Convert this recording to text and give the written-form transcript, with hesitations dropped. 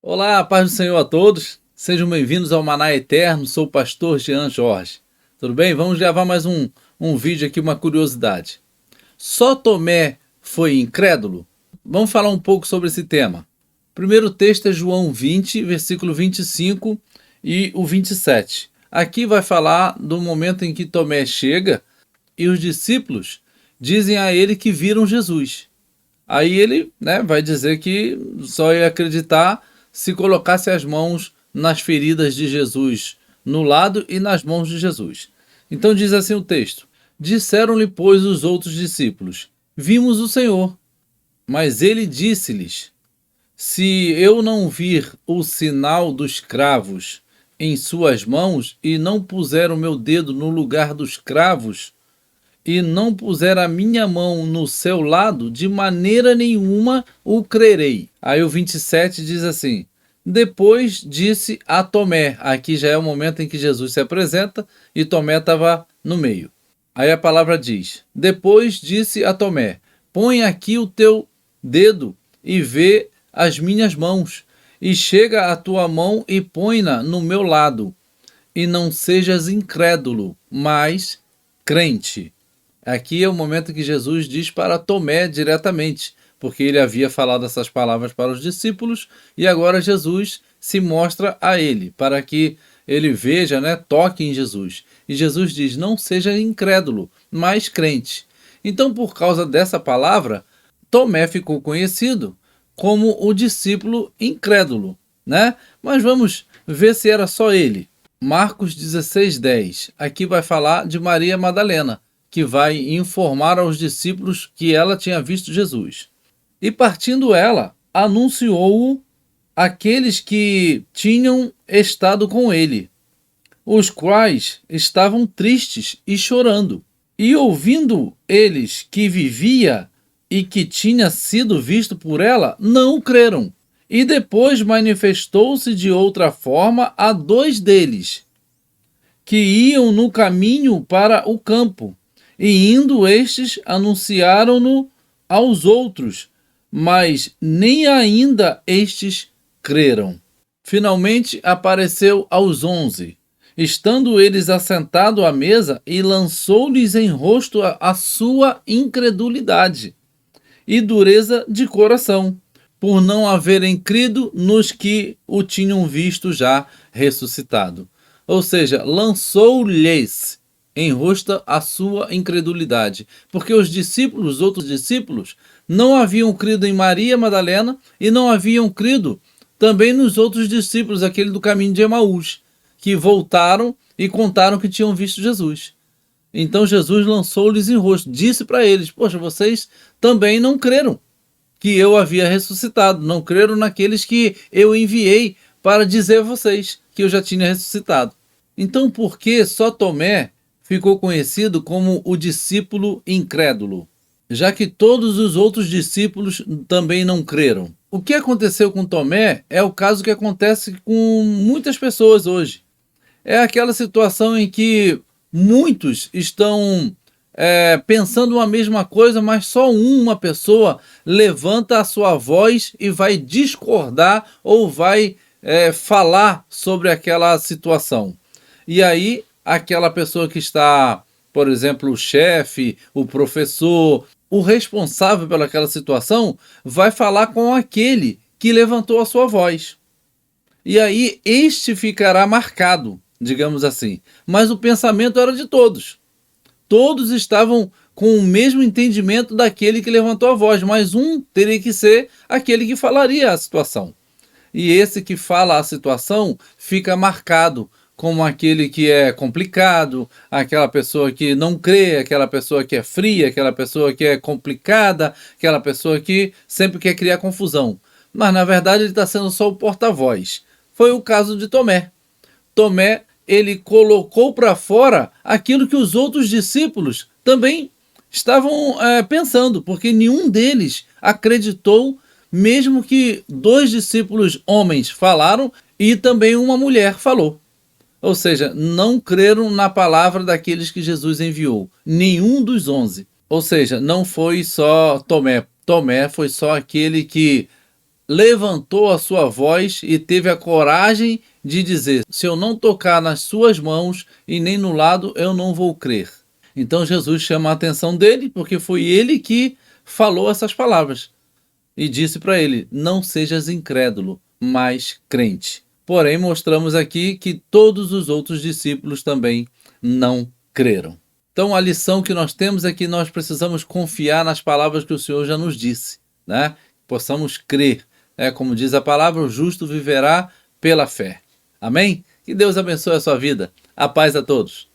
Olá, paz do Senhor a todos. Sejam bem-vindos ao Maná Eterno. Sou o pastor Jean Jorge. Tudo bem? Vamos gravar mais um vídeo aqui, uma curiosidade. Só Tomé foi incrédulo? Vamos falar um pouco sobre esse tema. O primeiro texto é João 20, versículo 25 e o 27. Aqui vai falar do momento em que Tomé chega e os discípulos dizem a ele que viram Jesus. Aí ele, vai dizer que só ia acreditar se colocasse as mãos nas feridas de Jesus, no lado e nas mãos de Jesus. Então diz assim o texto: Disseram-lhe, pois, os outros discípulos: Vimos o Senhor. Mas ele disse-lhes: Se eu não vir o sinal dos cravos em suas mãos, e não puser o meu dedo no lugar dos cravos, e não puser a minha mão no seu lado, de maneira nenhuma o crerei. Aí o 27 diz assim: Depois disse a Tomé. Aqui já é o momento em que Jesus se apresenta e Tomé estava no meio. Aí a palavra diz: Depois disse a Tomé: Põe aqui o teu dedo e vê as minhas mãos, e chega a tua mão e põe-na no meu lado, e não sejas incrédulo, mas crente. Aqui é o momento que Jesus diz para Tomé diretamente, porque ele havia falado essas palavras para os discípulos e agora Jesus se mostra a ele, para que ele veja, toque em Jesus. E Jesus diz: não seja incrédulo, mas crente. Então, por causa dessa palavra, Tomé ficou conhecido como o discípulo incrédulo, Mas vamos ver se era só ele. Marcos 16:10. Aqui vai falar de Maria Madalena, que vai informar aos discípulos que ela tinha visto Jesus. E partindo ela, anunciou-o àqueles que tinham estado com ele, os quais estavam tristes e chorando. E ouvindo eles que vivia e que tinha sido visto por ela, não creram. E depois manifestou-se de outra forma a dois deles, que iam no caminho para o campo. E indo estes, anunciaram-no aos outros, mas nem ainda estes creram. Finalmente apareceu aos 11, estando eles assentados à mesa, e lançou-lhes em rosto a sua incredulidade e dureza de coração, por não haverem crido nos que o tinham visto já ressuscitado. Ou seja, lançou-lhes em rosto a sua incredulidade, porque os outros discípulos, não haviam crido em Maria Madalena e não haviam crido também nos outros discípulos, aquele do caminho de Emaús, que voltaram e contaram que tinham visto Jesus. Então Jesus lançou-lhes em rosto, disse para eles: poxa, vocês também não creram que eu havia ressuscitado, não creram naqueles que eu enviei para dizer a vocês que eu já tinha ressuscitado. Então, por que só Tomé ficou conhecido como o discípulo incrédulo, já que todos os outros discípulos também não creram? O que aconteceu com Tomé é o caso que acontece com muitas pessoas hoje. É aquela situação em que muitos estão pensando a mesma coisa, mas só uma pessoa levanta a sua voz e vai discordar ou vai falar sobre aquela situação. E aí, aquela pessoa que está, por exemplo, o chefe, o professor, o responsável pelaquela situação, vai falar com aquele que levantou a sua voz. E aí, este ficará marcado, digamos assim. Mas o pensamento era de todos. Todos estavam com o mesmo entendimento daquele que levantou a voz, mas um teria que ser aquele que falaria a situação. E esse que fala a situação fica marcado como aquele que é complicado, aquela pessoa que não crê, aquela pessoa que é fria, aquela pessoa que é complicada, aquela pessoa que sempre quer criar confusão. Mas na verdade ele está sendo só o porta-voz. Foi o caso de Tomé. Tomé, ele colocou para fora aquilo que os outros discípulos também estavam pensando, porque nenhum deles acreditou, mesmo que dois discípulos homens falaram e também uma mulher falou. Ou seja, não creram na palavra daqueles que Jesus enviou. Nenhum dos 11. Ou seja, não foi só Tomé. Tomé foi só aquele que levantou a sua voz e teve a coragem de dizer: se eu não tocar nas suas mãos e nem no lado, eu não vou crer. Então Jesus chama a atenção dele, porque foi ele que falou essas palavras e disse para ele: não sejas incrédulo, mas crente. Porém, mostramos aqui que todos os outros discípulos também não creram. Então, a lição que nós temos é que nós precisamos confiar nas palavras que o Senhor já nos disse, né? Possamos crer. Como diz a palavra, o justo viverá pela fé. Amém? Que Deus abençoe a sua vida. A paz a todos.